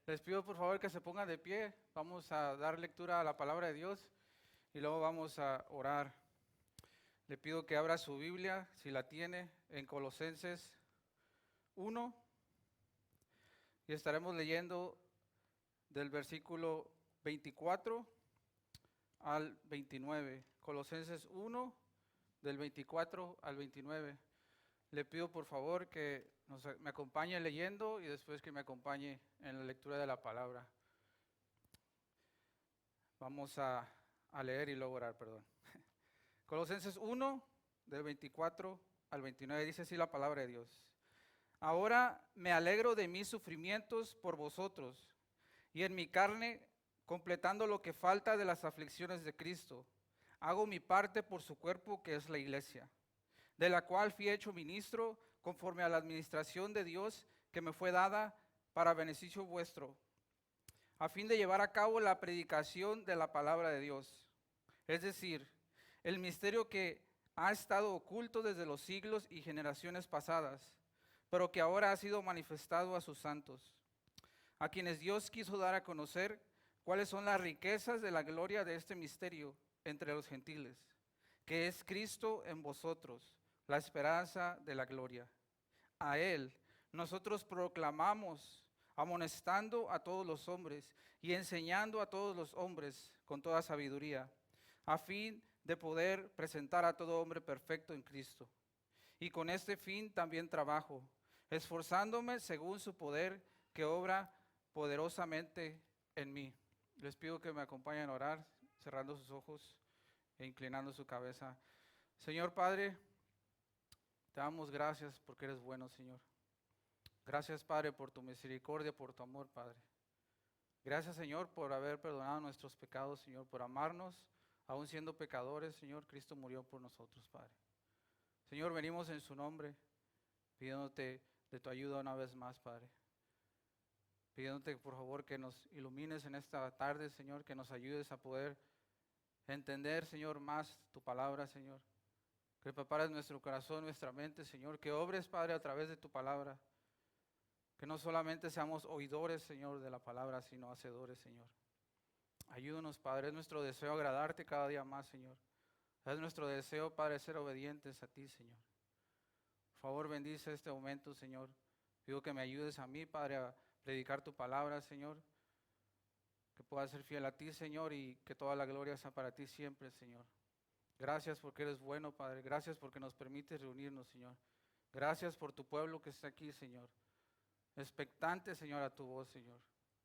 Les pido por favor que se pongan de pie. Vamos a dar lectura a la palabra de Dios y luego vamos a orar. Le pido que abra su Biblia, si la tiene, en Colosenses 1 y estaremos leyendo del versículo 24 al 29. Colosenses 1, del 24 al 29. Le pido por favor que me acompañe leyendo y después que me acompañe en la lectura de la palabra. Vamos a leer y luego orar, perdón. Colosenses 1, del 24 al 29, dice así la palabra de Dios. Ahora me alegro de mis sufrimientos por vosotros, y en mi carne, completando lo que falta de las aflicciones de Cristo, hago mi parte por su cuerpo que es la iglesia, de la cual fui hecho ministro conforme a la administración de Dios que me fue dada para beneficio vuestro, a fin de llevar a cabo la predicación de la palabra de Dios, es decir, el misterio que ha estado oculto desde los siglos y generaciones pasadas, pero que ahora ha sido manifestado a sus santos, a quienes Dios quiso dar a conocer cuáles son las riquezas de la gloria de este misterio entre los gentiles, que es Cristo en vosotros, la esperanza de la gloria. A Él nosotros proclamamos, amonestando a todos los hombres y enseñando a todos los hombres con toda sabiduría, a fin de poder presentar a todo hombre perfecto en Cristo. Y con este fin también trabajo, esforzándome según su poder que obra poderosamente en mí. Les pido que me acompañen a orar, cerrando sus ojos e inclinando su cabeza. Señor Padre, te damos gracias porque eres bueno, Señor. Gracias, Padre, por tu misericordia, por tu amor, Padre. Gracias, Señor, por haber perdonado nuestros pecados, Señor, por amarnos, aún siendo pecadores, Señor. Cristo murió por nosotros, Padre. Señor, venimos en su nombre, pidiéndote de tu ayuda una vez más, Padre. Pidiéndote, por favor, que nos ilumines en esta tarde, Señor, que nos ayudes a poder entender, Señor, más tu palabra, Señor. Que prepares nuestro corazón, nuestra mente, Señor. Que obres, Padre, a través de tu palabra. Que no solamente seamos oidores, Señor, de la palabra, sino hacedores, Señor. Ayúdanos, Padre. Es nuestro deseo agradarte cada día más, Señor. Es nuestro deseo, Padre, ser obedientes a ti, Señor. Por favor, bendice este momento, Señor. Pido que me ayudes a mí, Padre, a predicar tu palabra, Señor. Que pueda ser fiel a ti, Señor, y que toda la gloria sea para ti siempre, Señor. Gracias porque eres bueno, Padre. Gracias porque nos permites reunirnos, Señor. Gracias por tu pueblo que está aquí, Señor. Expectante, Señor, a tu voz, Señor.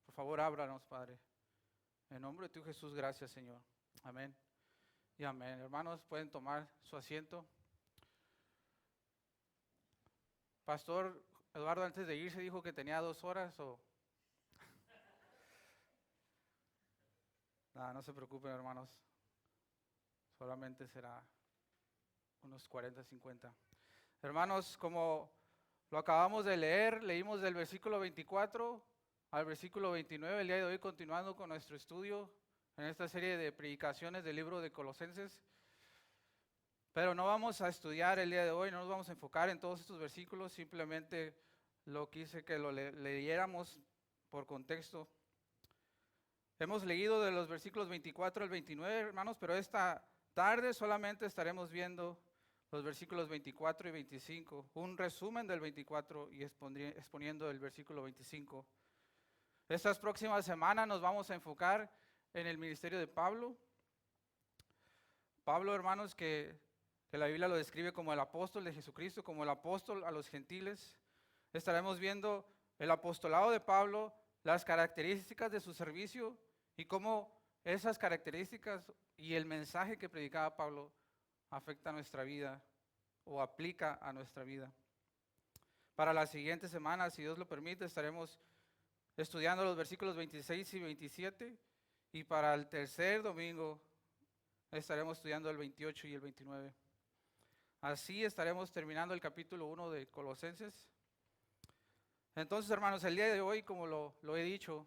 Por favor, ábranos, Padre. En nombre de tu Jesús, gracias, Señor. Amén y amén. Hermanos, pueden tomar su asiento. Pastor Eduardo, antes de irse, dijo que tenía 2 horas o... Nada, no se preocupen, hermanos. Solamente será unos 40, 50. Hermanos, como lo acabamos de leer, leímos del versículo 24 al versículo 29, el día de hoy continuando con nuestro estudio en esta serie de predicaciones del libro de Colosenses. Pero no vamos a estudiar el día de hoy, no nos vamos a enfocar en todos estos versículos, simplemente lo quise que lo leyéramos por contexto. Hemos leído de los versículos 24 al 29, hermanos, pero esta tarde solamente estaremos viendo los versículos 24 y 25, un resumen del 24 y exponiendo el versículo 25. Estas próximas semanas nos vamos a enfocar en el ministerio de Pablo. Pablo, hermanos, que la Biblia lo describe como el apóstol de Jesucristo, como el apóstol a los gentiles. Estaremos viendo el apostolado de Pablo, las características de su servicio y cómo esas características y el mensaje que predicaba Pablo afecta a nuestra vida o aplica a nuestra vida. Para la siguiente semana, si Dios lo permite, estaremos estudiando los versículos 26 y 27 y para el tercer domingo estaremos estudiando el 28 y el 29. Así estaremos terminando el capítulo 1 de Colosenses. Entonces, hermanos, el día de hoy, como lo he dicho,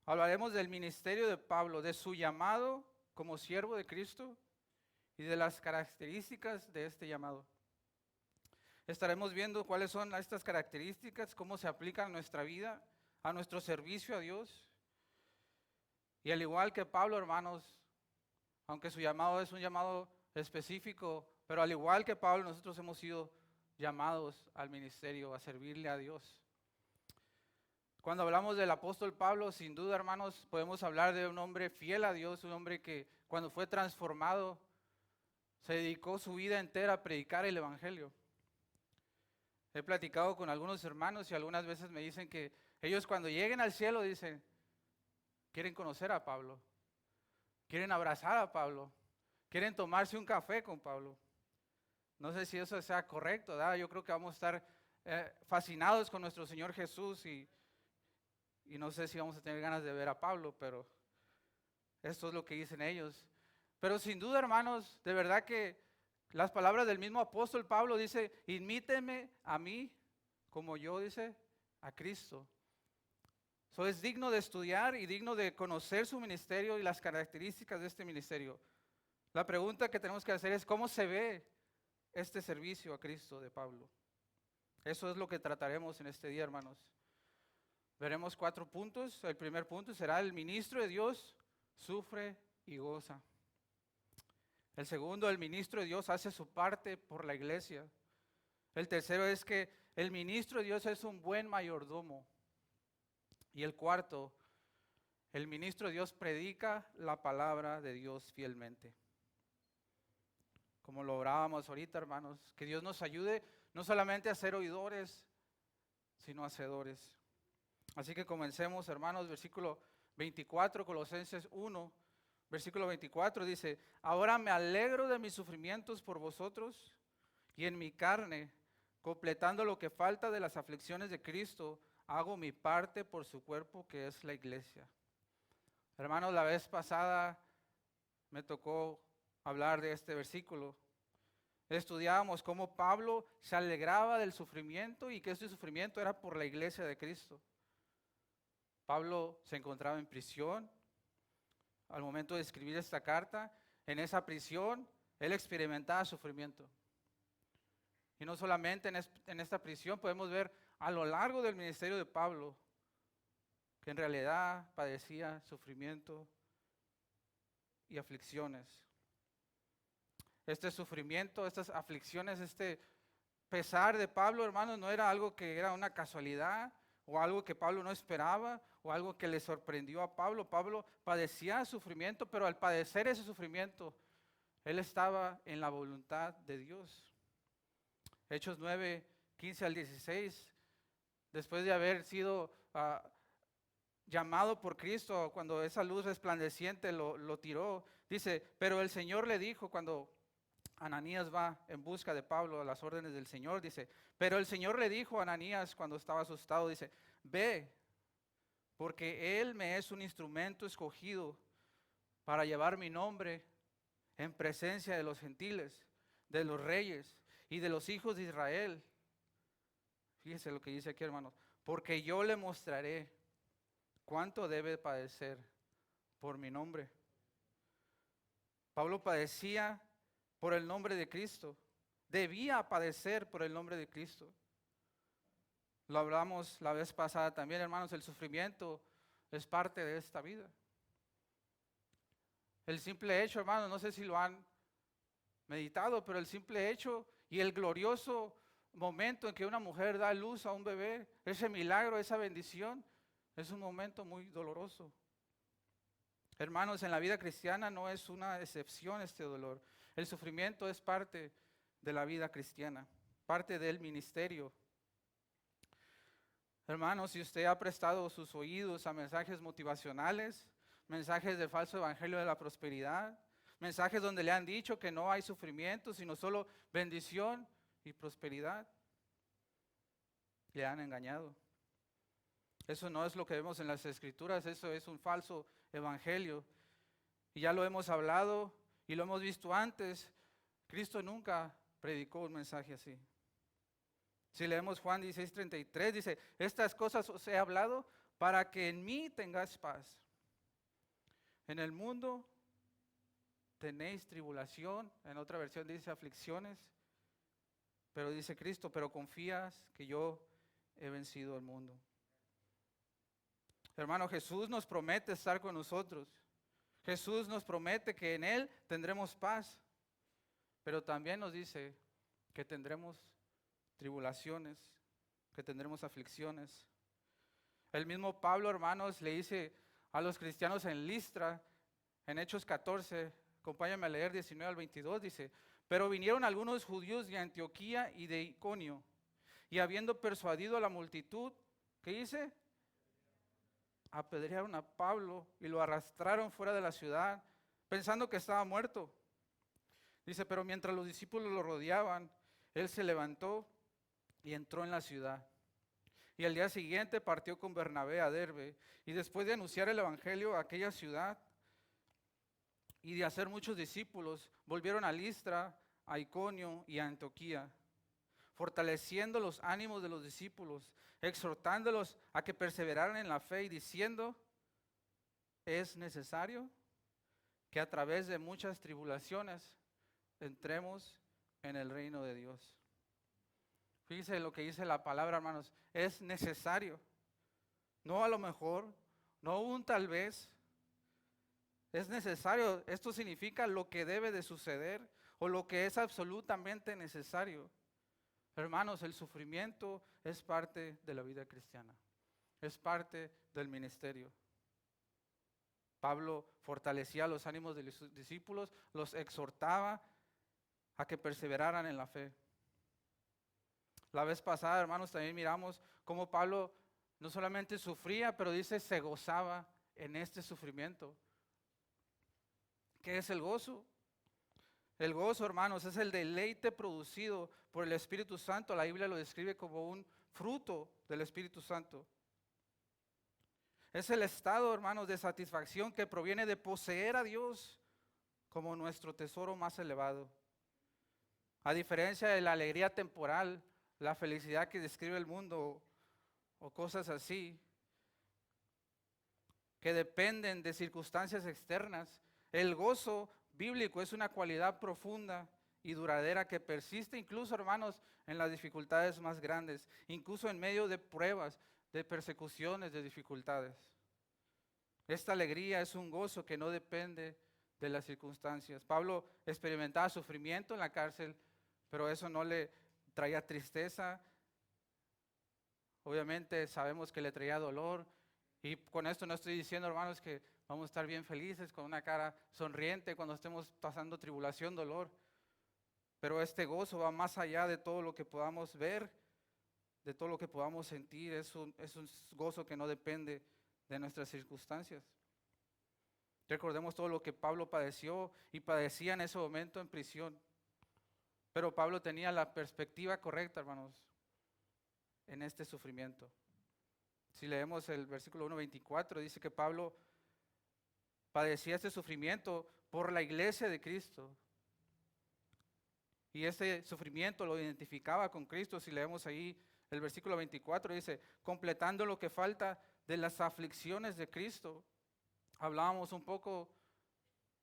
hablaremos del ministerio de Pablo, de su llamado como siervo de Cristo y de las características de este llamado. Estaremos viendo cuáles son estas características, cómo se aplican a nuestra vida, a nuestro servicio a Dios. Y al igual que Pablo, hermanos, aunque su llamado es un llamado específico, pero al igual que Pablo, nosotros hemos sido llamados al ministerio, a servirle a Dios. Cuando hablamos del apóstol Pablo, sin duda, hermanos, podemos hablar de un hombre fiel a Dios, un hombre que cuando fue transformado, se dedicó su vida entera a predicar el evangelio. He platicado con algunos hermanos y algunas veces me dicen que ellos cuando lleguen al cielo dicen, quieren conocer a Pablo, quieren abrazar a Pablo, quieren tomarse un café con Pablo. No sé si eso sea correcto, ¿verdad? Yo creo que vamos a estar fascinados con nuestro Señor Jesús y no sé si vamos a tener ganas de ver a Pablo, pero esto es lo que dicen ellos. Pero sin duda, hermanos, de verdad que las palabras del mismo apóstol Pablo dice, imíteme a mí como yo, dice, a Cristo. Eso es digno de estudiar y digno de conocer su ministerio y las características de este ministerio. La pregunta que tenemos que hacer es, ¿cómo se ve este servicio a Cristo de Pablo? Eso es lo que trataremos en este día, hermanos. Veremos 4 puntos. El primer punto será el ministro de Dios sufre y goza. El segundo, el ministro de Dios hace su parte por la iglesia. El tercero es que el ministro de Dios es un buen mayordomo. Y el cuarto, el ministro de Dios predica la palabra de Dios fielmente. Como lo orábamos ahorita, hermanos, que Dios nos ayude no solamente a ser oidores, sino hacedores. Así que comencemos, hermanos, versículo 24, Colosenses 1, versículo 24 dice, ahora me alegro de mis sufrimientos por vosotros y en mi carne, completando lo que falta de las aflicciones de Cristo, hago mi parte por su cuerpo que es la iglesia. Hermanos, la vez pasada me tocó hablar de este versículo. Estudiábamos cómo Pablo se alegraba del sufrimiento y que este sufrimiento era por la iglesia de Cristo. Pablo se encontraba en prisión al momento de escribir esta carta. En esa prisión, él experimentaba sufrimiento. Y no solamente en esta prisión, podemos ver a lo largo del ministerio de Pablo que en realidad padecía sufrimiento y aflicciones. Este sufrimiento, estas aflicciones, este pesar de Pablo, hermanos, no era algo que era una casualidad o algo que Pablo no esperaba o algo que le sorprendió a Pablo. Pablo padecía sufrimiento, pero al padecer ese sufrimiento, él estaba en la voluntad de Dios. Hechos 9, 15 al 16, después de haber sido llamado por Cristo, cuando esa luz resplandeciente lo tiró, dice, pero el Señor le dijo cuando Ananías va en busca de Pablo a las órdenes del Señor, dice, pero el Señor le dijo a Ananías cuando estaba asustado, dice, ve, porque él me es un instrumento escogido para llevar mi nombre en presencia de los gentiles, de los reyes y de los hijos de Israel. Fíjense lo que dice aquí, hermanos, porque yo le mostraré cuánto debe padecer por mi nombre. Pablo padecía por el nombre de Cristo. Debía padecer por el nombre de Cristo. Lo hablamos la vez pasada también, hermanos, el sufrimiento es parte de esta vida. El simple hecho, hermanos, no sé si lo han meditado, pero el simple hecho y el glorioso momento en que una mujer da luz a un bebé, ese milagro, esa bendición, es un momento muy doloroso. Hermanos, en la vida cristiana no es una excepción este dolor. El sufrimiento es parte de la vida cristiana, parte del ministerio. Hermanos, si usted ha prestado sus oídos a mensajes motivacionales, mensajes del falso evangelio de la prosperidad, mensajes donde le han dicho que no hay sufrimiento, sino solo bendición y prosperidad, le han engañado. Eso no es lo que vemos en las Escrituras, eso es un falso evangelio. Y ya lo hemos hablado y lo hemos visto antes. Cristo nunca predicó un mensaje así. Si leemos Juan 16:33, dice, estas cosas os he hablado para que en mí tengáis paz. En el mundo tenéis tribulación, en otra versión dice aflicciones, pero dice Cristo, pero confías que yo he vencido al mundo. Hermano, Jesús nos promete estar con nosotros. Jesús nos promete que en Él tendremos paz. Pero también nos dice que tendremos tribulaciones, que tendremos aflicciones. El mismo Pablo, hermanos, le dice a los cristianos en Listra, en Hechos 14, acompáñame a leer 19 al 22, dice: pero vinieron algunos judíos de Antioquía y de Iconio, y habiendo persuadido a la multitud, ¿qué dice? Apedrearon a Pablo y lo arrastraron fuera de la ciudad, pensando que estaba muerto. Dice, pero mientras los discípulos lo rodeaban, él se levantó y entró en la ciudad. Y al día siguiente partió con Bernabé a Derbe, y después de anunciar el evangelio a aquella ciudad y de hacer muchos discípulos, volvieron a Listra, a Iconio y a Antioquía, fortaleciendo los ánimos de los discípulos, exhortándolos a que perseveraran en la fe y diciendo: es necesario que a través de muchas tribulaciones entremos en el reino de Dios. Fíjense lo que dice la palabra, hermanos, es necesario. No a lo mejor, no un tal vez. Es necesario. Esto significa lo que debe de suceder o lo que es absolutamente necesario. Hermanos, el sufrimiento es parte de la vida cristiana. Es parte del ministerio. Pablo fortalecía los ánimos de sus discípulos, los exhortaba a que perseveraran en la fe. La vez pasada, hermanos, también miramos cómo Pablo no solamente sufría, pero dice se gozaba en este sufrimiento. ¿Qué es el gozo? El gozo, hermanos, es el deleite producido por el Espíritu Santo. La Biblia lo describe como un fruto del Espíritu Santo. Es el estado, hermanos, de satisfacción que proviene de poseer a Dios como nuestro tesoro más elevado. A diferencia de la alegría temporal, la felicidad que describe el mundo o cosas así, que dependen de circunstancias externas, el gozo bíblico es una cualidad profunda y duradera que persiste incluso, hermanos, en las dificultades más grandes, incluso en medio de pruebas, de persecuciones, de dificultades. Esta alegría es un gozo que no depende de las circunstancias. Pablo experimentaba sufrimiento en la cárcel, pero eso no le traía tristeza. Obviamente sabemos que le traía dolor. Y con esto no estoy diciendo, hermanos, que vamos a estar bien felices, con una cara sonriente cuando estemos pasando tribulación, dolor. Pero este gozo va más allá de todo lo que podamos ver, de todo lo que podamos sentir. Es un gozo que no depende de nuestras circunstancias. Recordemos todo lo que Pablo padeció y padecía en ese momento en prisión. Pero Pablo tenía la perspectiva correcta, hermanos, en este sufrimiento. Si leemos el versículo 1:24, dice que Pablo padecía este sufrimiento por la iglesia de Cristo. Y este sufrimiento lo identificaba con Cristo. Si leemos ahí el versículo 24, dice, completando lo que falta de las aflicciones de Cristo. Hablábamos un poco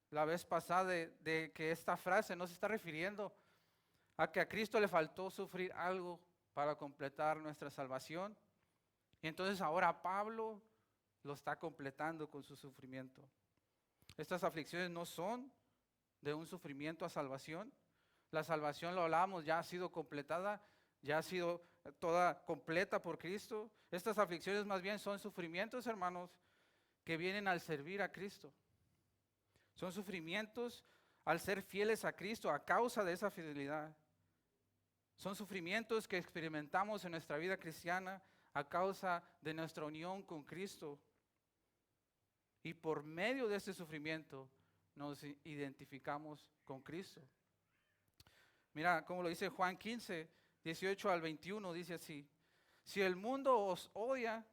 la vez pasada de que esta frase no se está refiriendo a que a Cristo le faltó sufrir algo para completar nuestra salvación. Y entonces ahora Pablo lo está completando con su sufrimiento. Estas aflicciones no son de un sufrimiento a salvación. La salvación, lo hablábamos, ya ha sido completada, ya ha sido toda completa por Cristo. Estas aflicciones más bien son sufrimientos, hermanos, que vienen al servir a Cristo. Son sufrimientos al ser fieles a Cristo a causa de esa fidelidad. Son sufrimientos que experimentamos en nuestra vida cristiana a causa de nuestra unión con Cristo. Y por medio de este sufrimiento nos identificamos con Cristo. Mira, como lo dice Juan 15, 18 al 21, dice así: si el mundo os odia,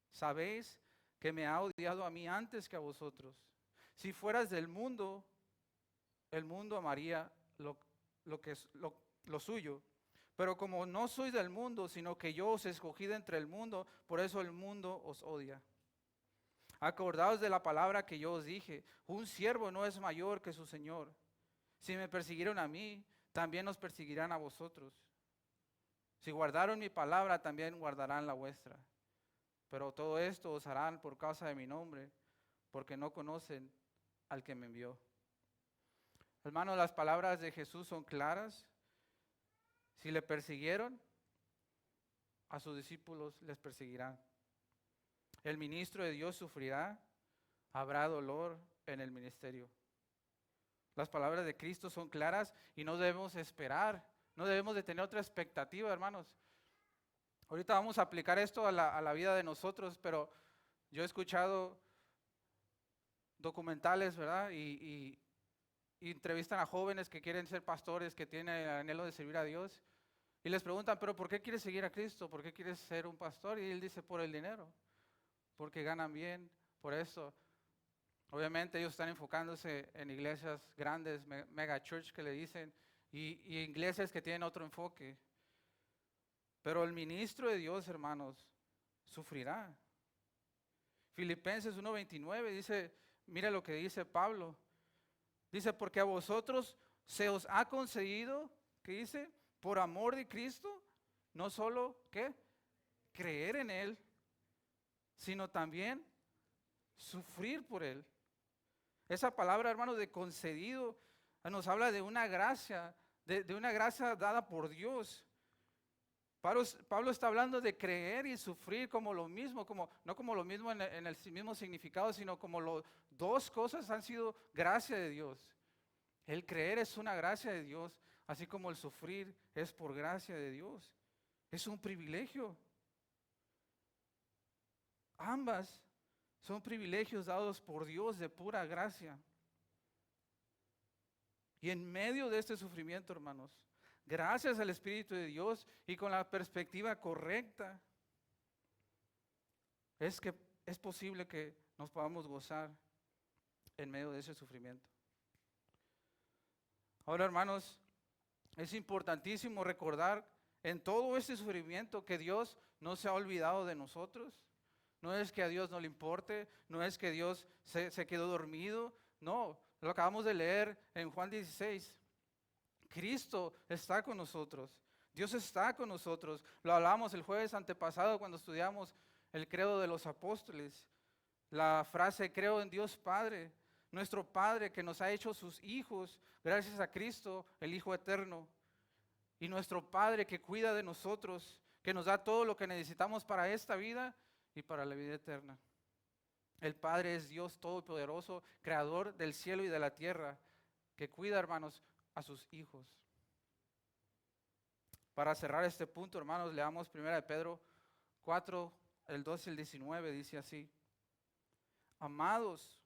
sabéis que me ha odiado a mí antes que a vosotros. Si fueras del mundo, el mundo amaría lo suyo. Pero como no sois del mundo, sino que yo os he escogido entre el mundo, por eso el mundo os odia. Acordaos de la palabra que yo os dije: un siervo no es mayor que su Señor. Si me persiguieron a mí, también os perseguirán a vosotros. Si guardaron mi palabra, también guardarán la vuestra. pero todo esto os harán por causa de mi nombre, porque no conocen al que me envió. Hermanos, las palabras de Jesús son claras. Si le persiguieron, a sus discípulos les perseguirán. El ministro de Dios sufrirá, habrá dolor en el ministerio. Las palabras de Cristo son claras y no debemos esperar, no debemos de tener otra expectativa, hermanos. Ahorita vamos a aplicar esto a la vida de nosotros, pero yo he escuchado documentales, ¿verdad? Y entrevistan a jóvenes que quieren ser pastores, que tienen el anhelo de servir a Dios. Y les preguntan, pero ¿por qué quieres seguir a Cristo? ¿Por qué quieres ser un pastor? Y él dice, por el dinero, porque ganan bien, por eso. Obviamente ellos están enfocándose en iglesias grandes, mega church que le dicen, y iglesias que tienen otro enfoque. Pero el ministro de Dios, hermanos, sufrirá. Filipenses 1:29 dice, mira lo que dice Pablo. Dice, porque a vosotros se os ha concedido, ¿qué dice? Por amor de Cristo, no solo, ¿qué? Creer en Él, sino también sufrir por Él. Esa palabra, hermanos, de concedido, nos habla de una gracia, de una gracia dada por Dios. Pablo está hablando de creer y sufrir como lo mismo, no como lo mismo en el mismo significado, sino como dos cosas han sido gracia de Dios. El creer es una gracia de Dios, así como el sufrir es por gracia de Dios. Es un privilegio. Ambas son privilegios dados por Dios de pura gracia. Y en medio de este sufrimiento, hermanos, gracias al Espíritu de Dios y con la perspectiva correcta, es posible que nos podamos gozar en medio de ese sufrimiento. Ahora, hermanos, es importantísimo recordar en todo este sufrimiento que Dios no se ha olvidado de nosotros. No es que a Dios no le importe, no es que Dios se quedó dormido, no, lo acabamos de leer en Juan 16. Cristo está con nosotros, Dios está con nosotros. Lo hablamos el jueves antepasado cuando estudiamos el credo de los apóstoles. La frase, creo en Dios Padre, nuestro Padre que nos ha hecho sus hijos, gracias a Cristo, el Hijo eterno. Y nuestro Padre que cuida de nosotros, que nos da todo lo que necesitamos para esta vida y para la vida eterna. El Padre es Dios todopoderoso, creador del cielo y de la tierra, que cuida, hermanos, a sus hijos. Para cerrar este punto, hermanos, leamos 1 Pedro 4, el 12 y el 19, dice así. Amados,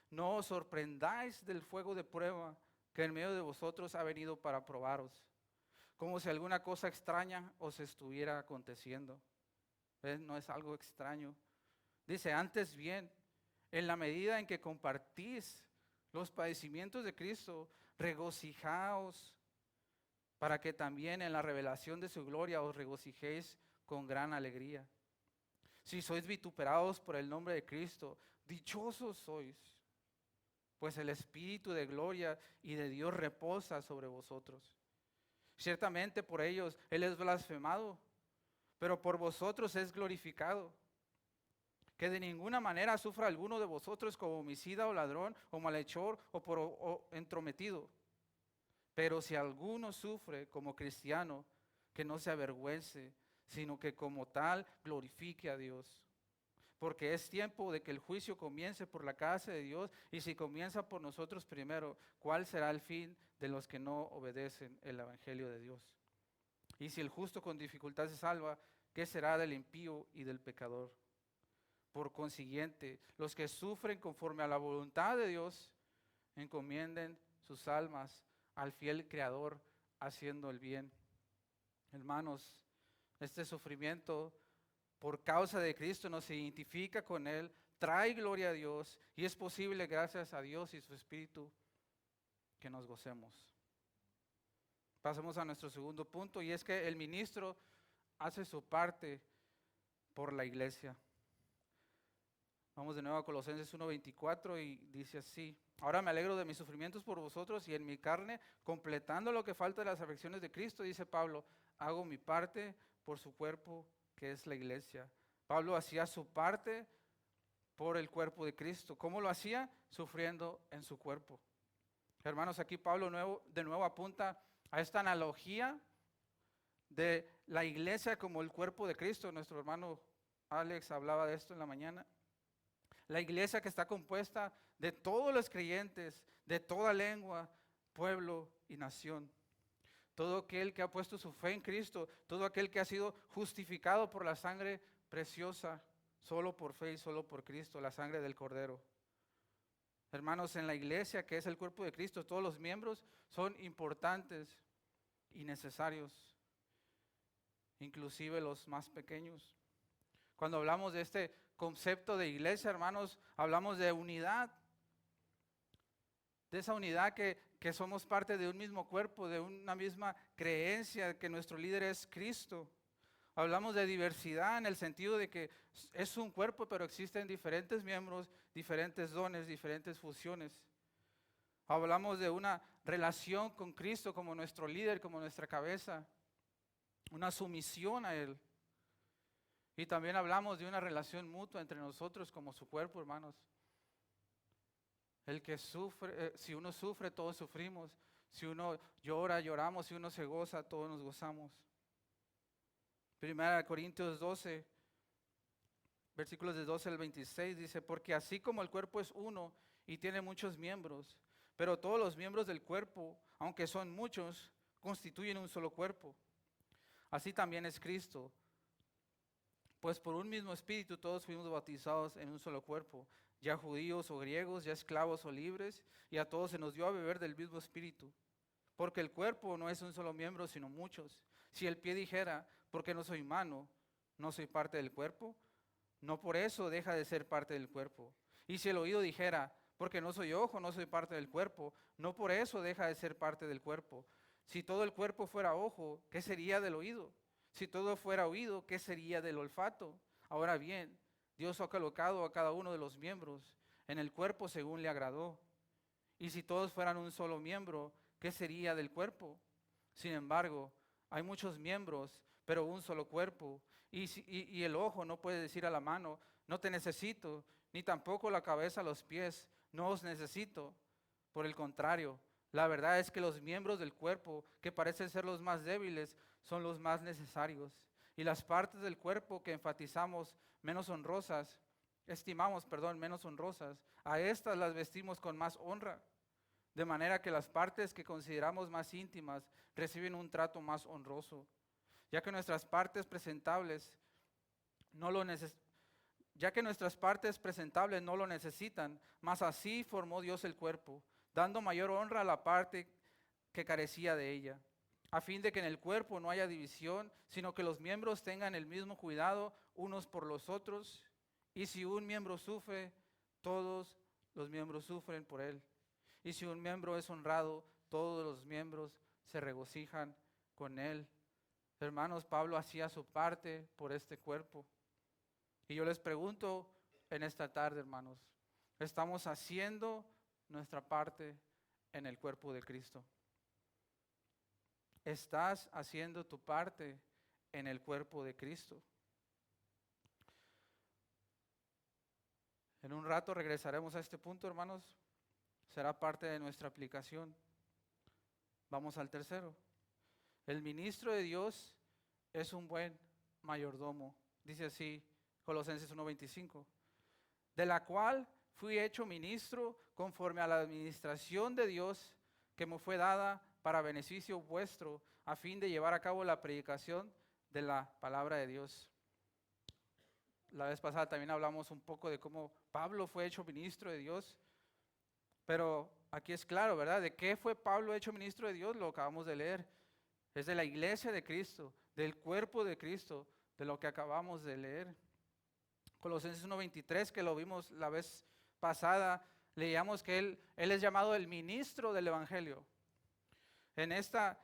no os sorprendáis del fuego de prueba que en medio de vosotros ha venido para probaros, como si alguna cosa extraña os estuviera aconteciendo. ¿Ves? No es algo extraño. Dice, antes bien, en la medida en que compartís los padecimientos de Cristo, regocijaos para que también en la revelación de su gloria os regocijéis con gran alegría. Si sois vituperados por el nombre de Cristo, dichosos sois, pues el Espíritu de gloria y de Dios reposa sobre vosotros. Ciertamente por ellos Él es blasfemado, pero por vosotros es glorificado. Que de ninguna manera sufra alguno de vosotros como homicida o ladrón o malhechor o entrometido. Pero si alguno sufre como cristiano, que no se avergüence, sino que como tal glorifique a Dios. Porque es tiempo de que el juicio comience por la casa de Dios, y si comienza por nosotros primero, ¿cuál será el fin de los que no obedecen el evangelio de Dios? Y si el justo con dificultad se salva, ¿qué será del impío y del pecador? Por consiguiente, los que sufren conforme a la voluntad de Dios, encomienden sus almas al fiel Creador, haciendo el bien. Hermanos, este sufrimiento por causa de Cristo nos identifica con Él, trae gloria a Dios, y es posible gracias a Dios y su Espíritu que nos gocemos. Pasemos a nuestro segundo punto, y es que el ministro hace su parte por la iglesia. Vamos de nuevo a Colosenses 1:24 y dice así. Ahora me alegro de mis sufrimientos por vosotros y en mi carne, completando lo que falta de las aflicciones de Cristo, dice Pablo, hago mi parte por su cuerpo, que es la iglesia, Pablo hacía su parte por el cuerpo de Cristo. ¿Cómo lo hacía? Sufriendo en su cuerpo. Hermanos, aquí Pablo de nuevo apunta a esta analogía de la iglesia como el cuerpo de Cristo. Nuestro hermano Alex hablaba de esto en la mañana. La iglesia que está compuesta de todos los creyentes, de toda lengua, pueblo y nación. Todo aquel que ha puesto su fe en Cristo, todo aquel que ha sido justificado por la sangre preciosa, solo por fe y solo por Cristo, la sangre del Cordero. Hermanos, en la iglesia que es el cuerpo de Cristo, todos los miembros son importantes y necesarios, inclusive los más pequeños. Cuando hablamos de este concepto de iglesia, hermanos, hablamos de unidad, de esa unidad que somos parte de un mismo cuerpo, de una misma creencia, que nuestro líder es Cristo. Hablamos de diversidad en el sentido de que es un cuerpo, pero existen diferentes miembros, diferentes dones, diferentes funciones. Hablamos de una relación con Cristo como nuestro líder, como nuestra cabeza, una sumisión a Él. Y también hablamos de una relación mutua entre nosotros como su cuerpo, hermanos. El que sufre, si uno sufre, todos sufrimos. Si uno llora, lloramos. Si uno se goza, todos nos gozamos. 1 Corintios 12, versículos de 12 al 26 dice, porque así como el cuerpo es uno y tiene muchos miembros, pero todos los miembros del cuerpo, aunque son muchos, constituyen un solo cuerpo. Así también es Cristo. Pues por un mismo espíritu todos fuimos bautizados en un solo cuerpo, ya judíos o griegos, ya esclavos o libres, y a todos se nos dio a beber del mismo espíritu. Porque el cuerpo no es un solo miembro, sino muchos. Si el pie dijera, porque no soy mano, no soy parte del cuerpo, no por eso deja de ser parte del cuerpo. Y si el oído dijera, porque no soy ojo, no soy parte del cuerpo, no por eso deja de ser parte del cuerpo. Si todo el cuerpo fuera ojo, ¿qué sería del oído? Si todo fuera oído, ¿qué sería del olfato? Ahora bien, Dios ha colocado a cada uno de los miembros en el cuerpo según le agradó. Y si todos fueran un solo miembro, ¿qué sería del cuerpo? Sin embargo, hay muchos miembros, pero un solo cuerpo. Y el ojo no puede decir a la mano, no te necesito, ni tampoco la cabeza a los pies, no os necesito. Por el contrario, la verdad es que los miembros del cuerpo, que parecen ser los más débiles, son los más necesarios. Y las partes del cuerpo que estimamos menos honrosas, a estas las vestimos con más honra. De manera que las partes que consideramos más íntimas reciben un trato más honroso, ya que nuestras partes presentables no lo necesitan, mas así formó Dios el cuerpo, dando mayor honra a la parte que carecía de ella, a fin de que en el cuerpo no haya división, sino que los miembros tengan el mismo cuidado unos por los otros, y si un miembro sufre, todos los miembros sufren por él. Y si un miembro es honrado, todos los miembros se regocijan con él. Hermanos, Pablo hacía su parte por este cuerpo. Y yo les pregunto en esta tarde, hermanos, ¿estamos haciendo nuestra parte en el cuerpo de Cristo? ¿Estás haciendo tu parte en el cuerpo de Cristo? En un rato regresaremos a este punto, hermanos. Será parte de nuestra aplicación. Vamos al tercero. El ministro de Dios es un buen mayordomo. Dice así Colosenses 1:25. De la cual fui hecho ministro conforme a la administración de Dios que me fue dada para beneficio vuestro, a fin de llevar a cabo la predicación de la palabra de Dios. La vez pasada también hablamos un poco de cómo Pablo fue hecho ministro de Dios. Pero aquí es claro, ¿verdad? ¿De qué fue Pablo hecho ministro de Dios? Lo acabamos de leer. Es de la iglesia de Cristo, del cuerpo de Cristo, de lo que acabamos de leer. Colosenses 1:23, que lo vimos la vez pasada, leíamos que él es llamado el ministro del Evangelio. En esta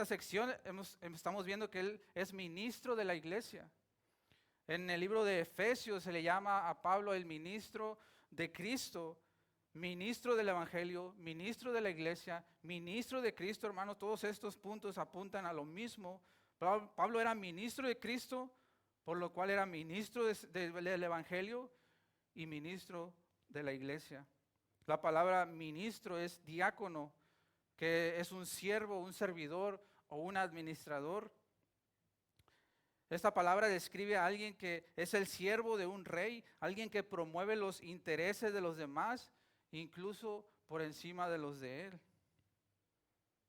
sección estamos viendo que él es ministro de la iglesia. En el libro de Efesios se le llama a Pablo el ministro de Cristo, ministro del Evangelio, ministro de la iglesia, ministro de Cristo, hermano. Todos estos puntos apuntan a lo mismo. Pablo era ministro de Cristo por lo cual era ministro del Evangelio y ministro de la iglesia. La palabra ministro es diácono, que es un siervo, un servidor o un administrador. Esta palabra describe a alguien que es el siervo de un rey, alguien que promueve los intereses de los demás, incluso por encima de los de él.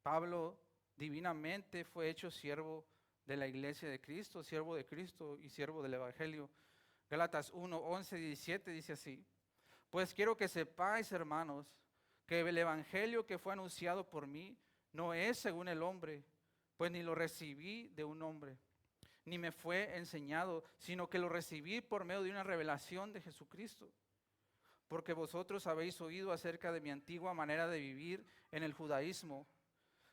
Pablo divinamente fue hecho siervo de la iglesia de Cristo, siervo de Cristo y siervo del Evangelio. Gálatas 1, 11, 17 dice así: pues quiero que sepáis, hermanos, que el evangelio que fue anunciado por mí no es según el hombre, pues ni lo recibí de un hombre, ni me fue enseñado, sino que lo recibí por medio de una revelación de Jesucristo. Porque vosotros habéis oído acerca de mi antigua manera de vivir en el judaísmo,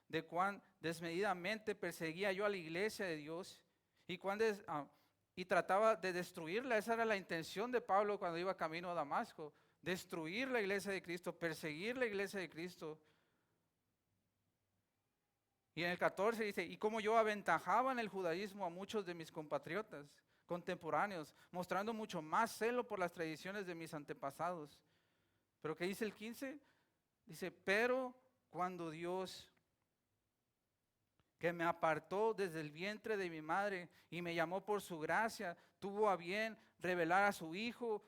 de cuán desmedidamente perseguía yo a la iglesia de Dios y trataba de destruirla. Esa era la intención de Pablo cuando iba camino a Damasco: destruir la iglesia de Cristo, perseguir la iglesia de Cristo. Y en el 14 dice: y como yo aventajaba en el judaísmo a muchos de mis compatriotas contemporáneos, mostrando mucho más celo por las tradiciones de mis antepasados. Pero ¿qué dice el 15? Dice: pero cuando Dios, que me apartó desde el vientre de mi madre y me llamó por su gracia, tuvo a bien revelar a su Hijo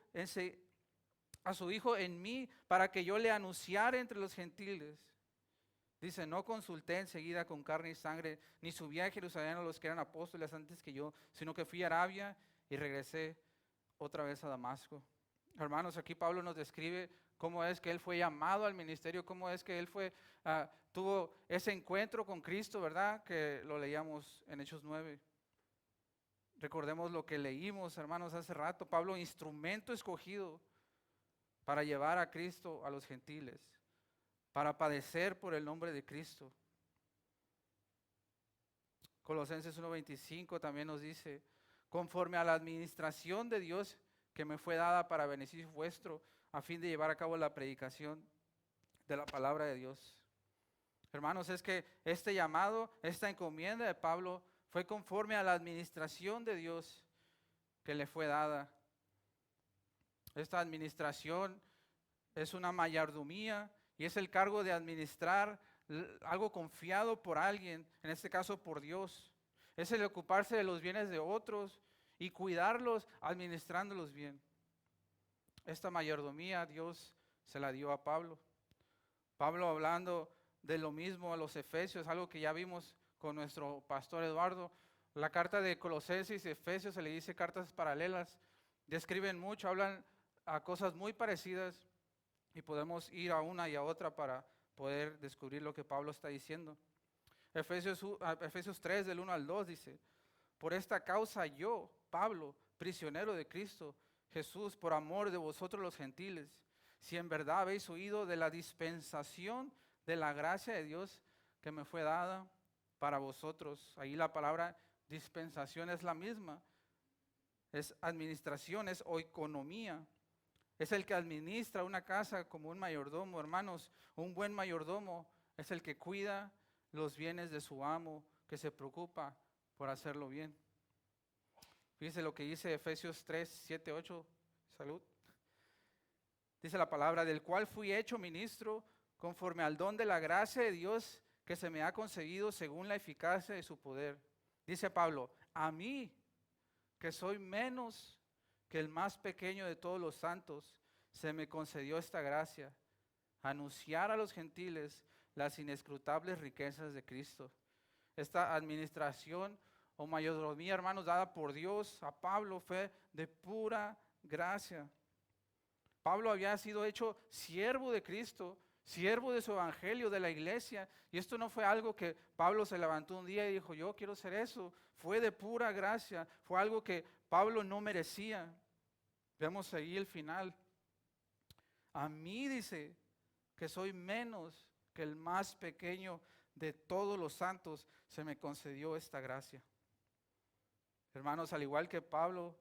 en mí, para que yo le anunciara entre los gentiles. Dice: no consulté enseguida con carne y sangre, ni subí a Jerusalén a los que eran apóstoles antes que yo, sino que fui a Arabia y regresé otra vez a Damasco. Hermanos, aquí Pablo nos describe cómo es que él fue llamado al ministerio, cómo es que él tuvo ese encuentro con Cristo, ¿verdad? Que lo leíamos en Hechos 9. Recordemos lo que leímos, hermanos, hace rato. Pablo, instrumento escogido para llevar a Cristo a los gentiles, para padecer por el nombre de Cristo. Colosenses 1:25 también nos dice: conforme a la administración de Dios que me fue dada para beneficio vuestro, a fin de llevar a cabo la predicación de la palabra de Dios. Hermanos, es que este llamado, esta encomienda de Pablo fue conforme a la administración de Dios que le fue dada. Esta administración es una mayordomía y es el cargo de administrar algo confiado por alguien, en este caso por Dios. Es el ocuparse de los bienes de otros y cuidarlos, administrándolos bien. Esta mayordomía Dios se la dio a Pablo. Pablo, hablando de lo mismo a los Efesios, algo que ya vimos con nuestro pastor Eduardo. La carta de Colosenses y Efesios se le dice cartas paralelas. Describen mucho, hablan a cosas muy parecidas y podemos ir a una y a otra para poder descubrir lo que Pablo está diciendo. Efesios 3 del 1 al 2 dice: por esta causa yo, Pablo, prisionero de Cristo Jesús, por amor de vosotros los gentiles, si en verdad habéis oído de la dispensación de la gracia de Dios que me fue dada para vosotros. Ahí la palabra dispensación es la misma, es administración, es oikonomía. Es el que administra una casa como un mayordomo. Hermanos, un buen mayordomo es el que cuida los bienes de su amo, que se preocupa por hacerlo bien. Fíjense lo que dice Efesios 3, 7, 8, salud. Dice la palabra: del cual fui hecho ministro conforme al don de la gracia de Dios que se me ha concedido según la eficacia de su poder. Dice Pablo: a mí, que soy menos que el más pequeño de todos los santos, se me concedió esta gracia: anunciar a los gentiles las inescrutables riquezas de Cristo. Esta administración o mayordomía, hermanos, dada por Dios a Pablo, fue de pura gracia. Pablo había sido hecho siervo de Cristo, siervo de su evangelio, de la iglesia, y esto no fue algo que Pablo se levantó un día y dijo: yo quiero ser eso. Fue de pura gracia, fue algo que Pablo no merecía. Vemos ahí el final. A mí, dice, que soy menos que el más pequeño de todos los santos, se me concedió esta gracia. Hermanos, al igual que Pablo,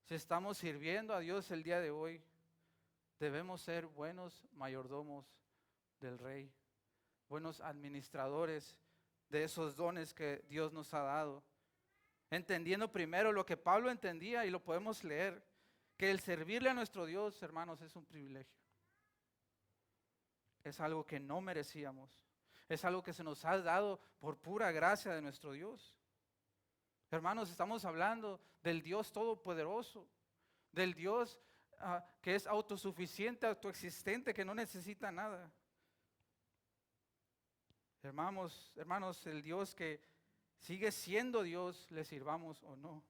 si estamos sirviendo a Dios el día de hoy, debemos ser buenos mayordomos del Rey, buenos administradores de esos dones que Dios nos ha dado. entendiendo primero lo que Pablo entendía, y lo podemos leer, que el servirle a nuestro Dios, hermanos, es un privilegio. Es algo que no merecíamos. Es algo que se nos ha dado por pura gracia de nuestro Dios. Hermanos, estamos hablando del Dios todopoderoso, del Dios que es autosuficiente, autoexistente, que no necesita nada. Hermanos, el Dios que sigue siendo Dios, le sirvamos o no.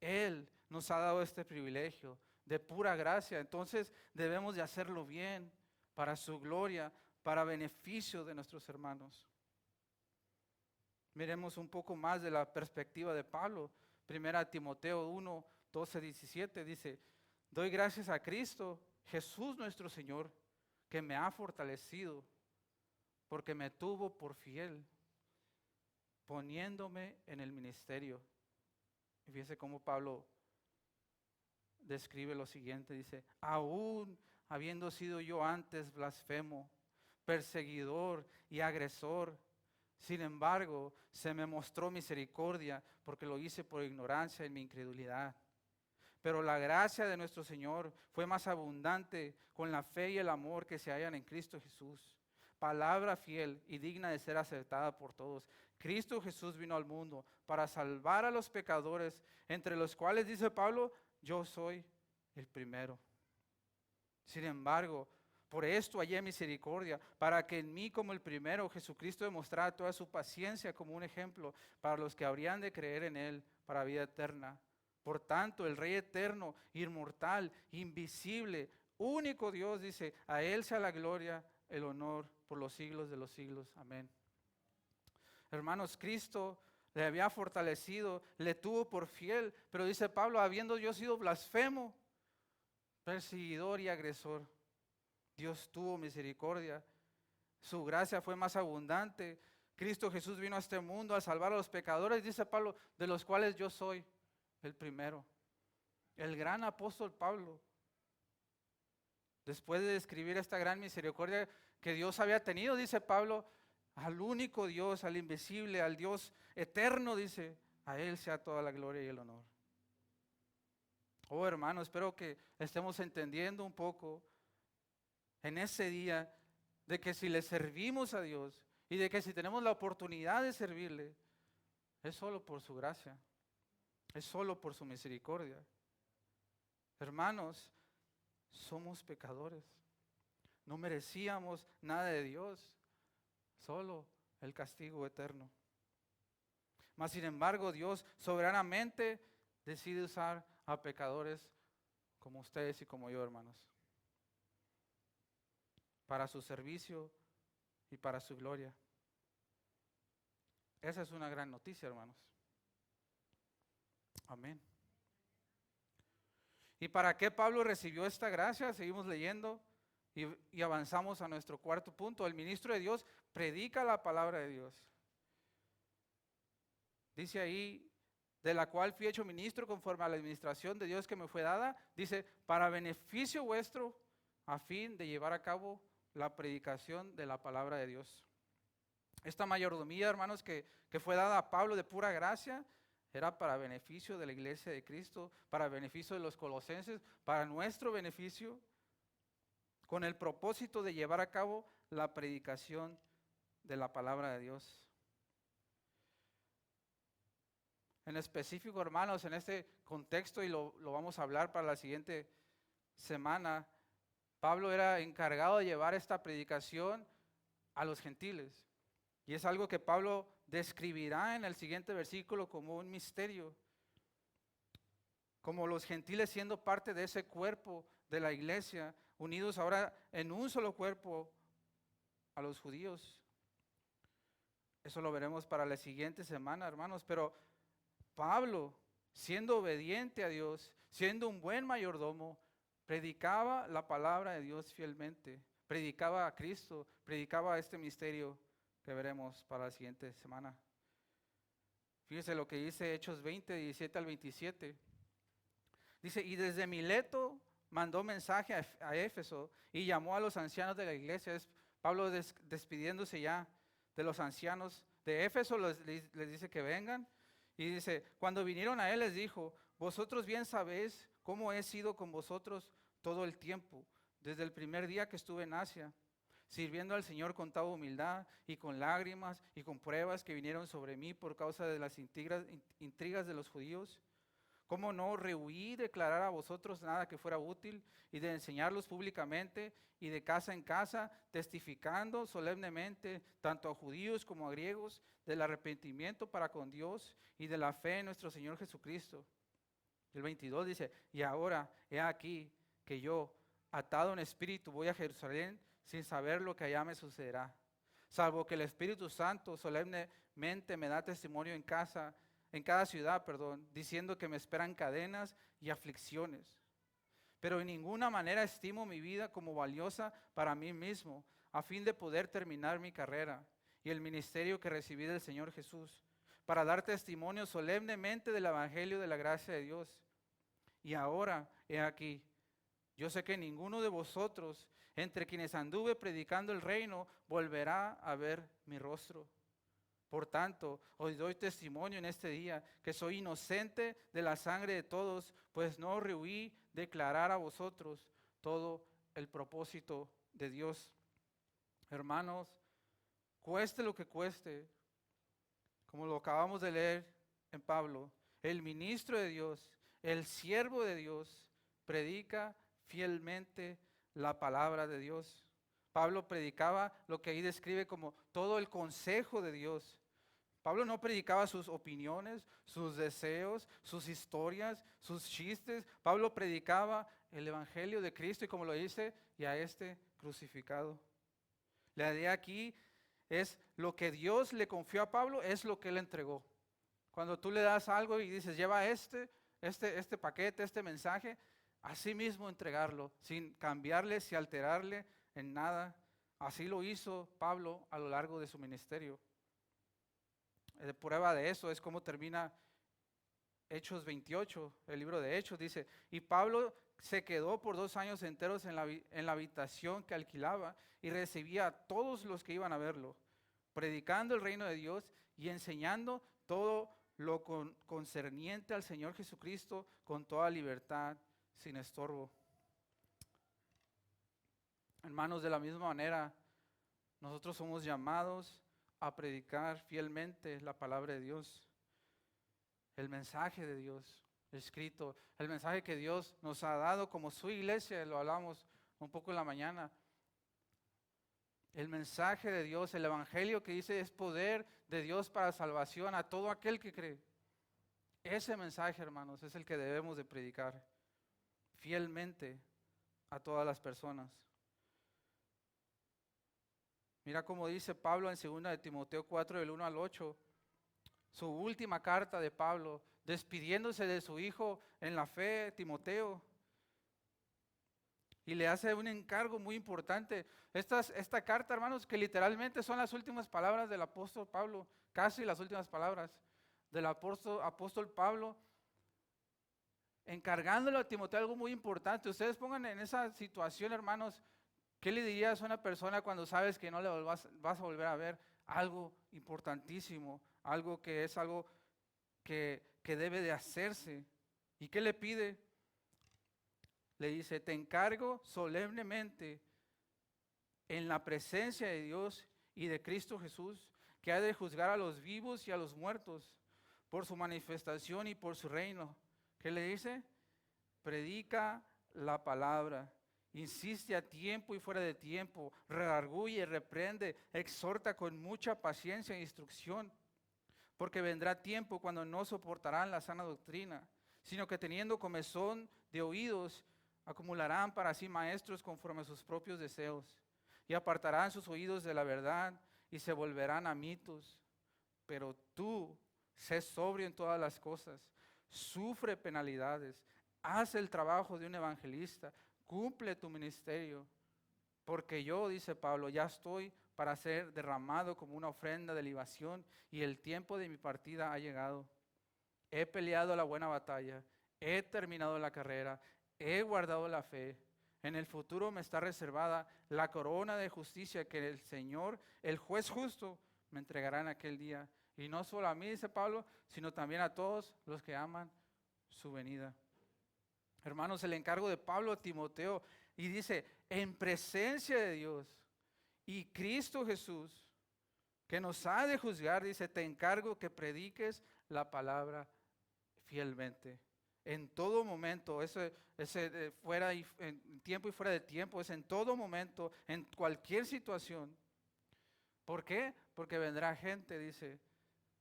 Él nos ha dado este privilegio de pura gracia, entonces debemos de hacerlo bien, para su gloria, para beneficio de nuestros hermanos. Miremos un poco más de la perspectiva de Pablo. 1 Timoteo 1, 12, 17 dice: doy gracias a Cristo, Jesús nuestro Señor, que me ha fortalecido, porque me tuvo por fiel, poniéndome en el ministerio. Y fíjese cómo Pablo describe lo siguiente, dice: aún habiendo sido yo antes blasfemo, perseguidor y agresor, sin embargo, se me mostró misericordia, porque lo hice por ignorancia en mi incredulidad. Pero la gracia de nuestro Señor fue más abundante con la fe y el amor que se hallan en Cristo Jesús. Palabra fiel y digna de ser aceptada por todos. Cristo Jesús vino al mundo para salvar a los pecadores, entre los cuales, dice Pablo, yo soy el primero. Sin embargo, por esto hallé misericordia, para que en mí como el primero Jesucristo demostrara toda su paciencia como un ejemplo para los que habrían de creer en Él para vida eterna. Por tanto, el Rey eterno, inmortal, invisible, único Dios, dice, a Él sea la gloria, el honor por los siglos de los siglos. Amén. Hermanos, Cristo le había fortalecido, le tuvo por fiel, pero dice Pablo, habiendo yo sido blasfemo, perseguidor y agresor, Dios tuvo misericordia. Su gracia fue más abundante. Cristo Jesús vino a este mundo a salvar a los pecadores, dice Pablo, de los cuales yo soy el primero. El gran apóstol Pablo, después de describir esta gran misericordia que Dios había tenido, dice Pablo, al único Dios, al invisible, al Dios eterno, dice, a Él sea toda la gloria y el honor. Oh, hermano, espero que estemos entendiendo un poco en ese día de que si le servimos a Dios y de que si tenemos la oportunidad de servirle, es solo por su gracia, es solo por su misericordia. Hermanos, somos pecadores, no merecíamos nada de Dios, solo el castigo eterno. Mas sin embargo, Dios soberanamente decide usar a pecadores como ustedes y como yo, hermanos, para su servicio y para su gloria. Esa es una gran noticia, hermanos. Amén. ¿Y para qué Pablo recibió esta gracia? Seguimos leyendo y avanzamos a nuestro cuarto punto. El ministro de Dios predica la palabra de Dios. Dice ahí, de la cual fui hecho ministro conforme a la administración de Dios que me fue dada. Dice, para beneficio vuestro, a fin de llevar a cabo la predicación de la palabra de Dios. Esta mayordomía, hermanos, que fue dada a Pablo de pura gracia, era para beneficio de la iglesia de Cristo, para beneficio de los colosenses, para nuestro beneficio, con el propósito de llevar a cabo la predicación de la palabra de Dios. En específico, hermanos, en este contexto, y lo vamos a hablar para la siguiente semana, Pablo era encargado de llevar esta predicación a los gentiles. Y es algo que Pablo describirá en el siguiente versículo como un misterio. Como los gentiles siendo parte de ese cuerpo de la iglesia, unidos ahora en un solo cuerpo a los judíos. Eso lo veremos para la siguiente semana, hermanos. Pero Pablo, siendo obediente a Dios, siendo un buen mayordomo, predicaba la palabra de Dios fielmente, predicaba a Cristo, predicaba este misterio que veremos para la siguiente semana. Fíjese lo que dice Hechos 20, 17 al 27. Dice, y desde Mileto mandó mensaje a Éfeso y llamó a los ancianos de la iglesia. Es Pablo despidiéndose ya de los ancianos de Éfeso, les dice que vengan. Y dice, cuando vinieron a él les dijo, vosotros bien sabéis cómo he sido con vosotros todo el tiempo, desde el primer día que estuve en Asia, sirviendo al Señor con toda humildad y con lágrimas y con pruebas que vinieron sobre mí por causa de las intrigas de los judíos. ¿Cómo no rehuí declarar a vosotros nada que fuera útil y de enseñarlos públicamente y de casa en casa, testificando solemnemente tanto a judíos como a griegos del arrepentimiento para con Dios y de la fe en nuestro Señor Jesucristo? El 22 dice, y ahora he aquí que yo, atado en espíritu, voy a Jerusalén sin saber lo que allá me sucederá, salvo que el Espíritu Santo solemnemente me da testimonio en cada ciudad, diciendo que me esperan cadenas y aflicciones. Pero en ninguna manera estimo mi vida como valiosa para mí mismo, a fin de poder terminar mi carrera y el ministerio que recibí del Señor Jesús, para dar testimonio solemnemente del Evangelio de la gracia de Dios. Y ahora, he aquí, yo sé que ninguno de vosotros, entre quienes anduve predicando el reino, volverá a ver mi rostro. Por tanto, os doy testimonio en este día que soy inocente de la sangre de todos, pues no rehuí declarar a vosotros todo el propósito de Dios. Hermanos, cueste lo que cueste, como lo acabamos de leer en Pablo, el ministro de Dios, el siervo de Dios, predica fielmente la palabra de Dios. Pablo predicaba lo que ahí describe como todo el consejo de Dios. Pablo no predicaba sus opiniones, sus deseos, sus historias, sus chistes. Pablo predicaba el Evangelio de Cristo y como lo dice, y a este crucificado. La idea aquí es lo que Dios le confió a Pablo, es lo que él entregó. Cuando tú le das algo y dices, lleva este paquete, este mensaje, así mismo entregarlo, sin cambiarle, sin alterarle en nada. Así lo hizo Pablo a lo largo de su ministerio. De prueba de eso es como termina Hechos 28, el libro de Hechos, dice, y Pablo se quedó por 2 años enteros en la habitación que alquilaba y recibía a todos los que iban a verlo, predicando el reino de Dios y enseñando todo lo concerniente al Señor Jesucristo con toda libertad, sin estorbo. Hermanos, de la misma manera, nosotros somos llamados a predicar fielmente la palabra de Dios, el mensaje de Dios escrito, el mensaje que Dios nos ha dado como su iglesia, lo hablamos un poco en la mañana. El mensaje de Dios, el evangelio que dice es poder de Dios para salvación a todo aquel que cree. Ese mensaje, hermanos, es el que debemos de predicar fielmente a todas las personas. Mira cómo dice Pablo en 2 de Timoteo 4, del 1 al 8, su última carta de Pablo, despidiéndose de su hijo en la fe, Timoteo, y le hace un encargo muy importante. Esta carta, hermanos, que literalmente son las últimas palabras del apóstol Pablo, casi las últimas palabras del apóstol Pablo, encargándole a Timoteo algo muy importante. Ustedes pongan en esa situación, hermanos, ¿qué le dirías a una persona cuando sabes que no le vas a volver a ver? Algo importantísimo, algo que es algo que debe de hacerse. ¿Y qué le pide? Le dice, te encargo solemnemente en la presencia de Dios y de Cristo Jesús, que ha de juzgar a los vivos y a los muertos por su manifestación y por su reino. ¿Qué le dice? Predica la palabra. Insiste a tiempo y fuera de tiempo, redarguye, reprende, exhorta con mucha paciencia e instrucción, porque vendrá tiempo cuando no soportarán la sana doctrina, sino que teniendo comezón de oídos, acumularán para sí maestros conforme a sus propios deseos, y apartarán sus oídos de la verdad y se volverán a mitos. Pero tú, sé sobrio en todas las cosas, sufre penalidades, haz el trabajo de un evangelista, cumple tu ministerio, porque yo, dice Pablo, ya estoy para ser derramado como una ofrenda de libación y el tiempo de mi partida ha llegado. He peleado la buena batalla, he terminado la carrera, he guardado la fe. En el futuro me está reservada la corona de justicia que el Señor, el juez justo, me entregará en aquel día, Y no solo a mí, dice Pablo, sino también a todos los que aman su venida. Hermanos, el encargo de Pablo a Timoteo, y dice, en presencia de Dios y Cristo Jesús, que nos ha de juzgar, dice, te encargo que prediques la palabra fielmente. En todo momento, fuera y, en tiempo y fuera de tiempo, es en todo momento, en cualquier situación. ¿Por qué? Porque vendrá gente, dice,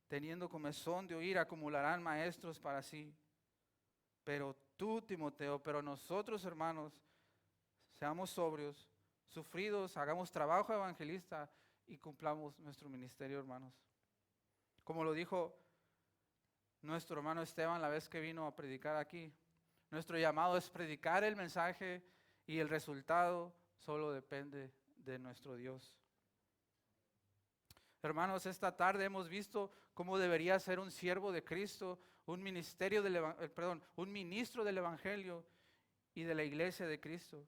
teniendo comezón de oír, acumularán maestros para sí. Pero tú, Timoteo, pero nosotros, hermanos, seamos sobrios, sufridos, hagamos trabajo evangelista y cumplamos nuestro ministerio, hermanos. Como lo dijo nuestro hermano Esteban la vez que vino a predicar aquí, nuestro llamado es predicar el mensaje y el resultado solo depende de nuestro Dios. Hermanos, esta tarde hemos visto cómo debería ser un siervo de Cristo, un ministro del Evangelio y de la iglesia de Cristo.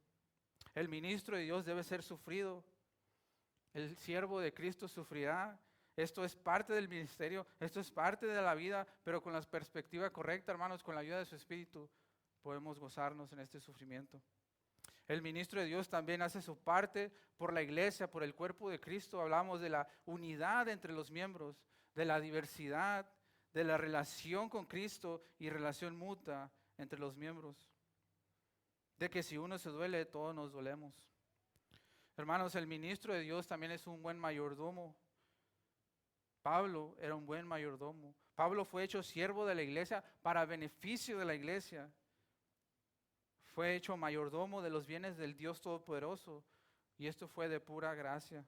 El ministro de Dios debe ser sufrido. El siervo de Cristo sufrirá. Esto es parte del ministerio, esto es parte de la vida, pero con la perspectiva correcta, hermanos, con la ayuda de su Espíritu, podemos gozarnos en este sufrimiento. El ministro de Dios también hace su parte por la iglesia, por el cuerpo de Cristo. Hablamos de la unidad entre los miembros, de la diversidad, de la relación con Cristo y relación mutua entre los miembros. De que si uno se duele, todos nos dolemos. Hermanos, el ministro de Dios también es un buen mayordomo. Pablo era un buen mayordomo. Pablo fue hecho siervo de la iglesia para beneficio de la iglesia. Fue hecho mayordomo de los bienes del Dios Todopoderoso. Y esto fue de pura gracia.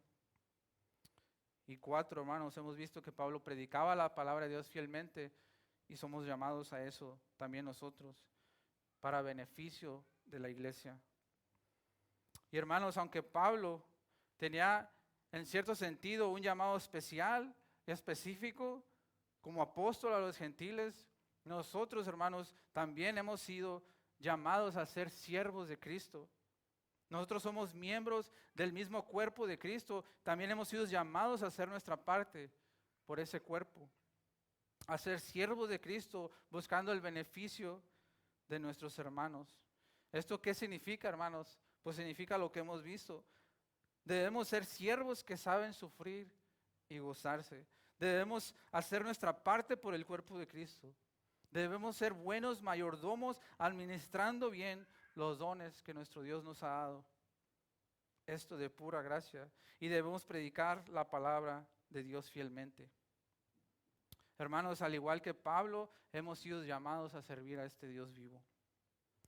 Y 4, hermanos, hemos visto que Pablo predicaba la palabra de Dios fielmente. Y somos llamados a eso también nosotros, para beneficio de la iglesia. Y hermanos, aunque Pablo tenía en cierto sentido un llamado especial, específico, como apóstol a los gentiles, nosotros, hermanos, también hemos sido llamados a ser siervos de Cristo. Nosotros somos miembros del mismo cuerpo de Cristo, también hemos sido llamados a hacer nuestra parte por ese cuerpo, a ser siervos de Cristo, buscando el beneficio de nuestros hermanos. ¿Esto qué significa, hermanos? Pues significa lo que hemos visto. Debemos ser siervos que saben sufrir y gozarse. Debemos hacer nuestra parte por el cuerpo de Cristo. Debemos ser buenos mayordomos administrando bien los dones que nuestro Dios nos ha dado. Esto de pura gracia. Y debemos predicar la palabra de Dios fielmente. Hermanos, al igual que Pablo, hemos sido llamados a servir a este Dios vivo.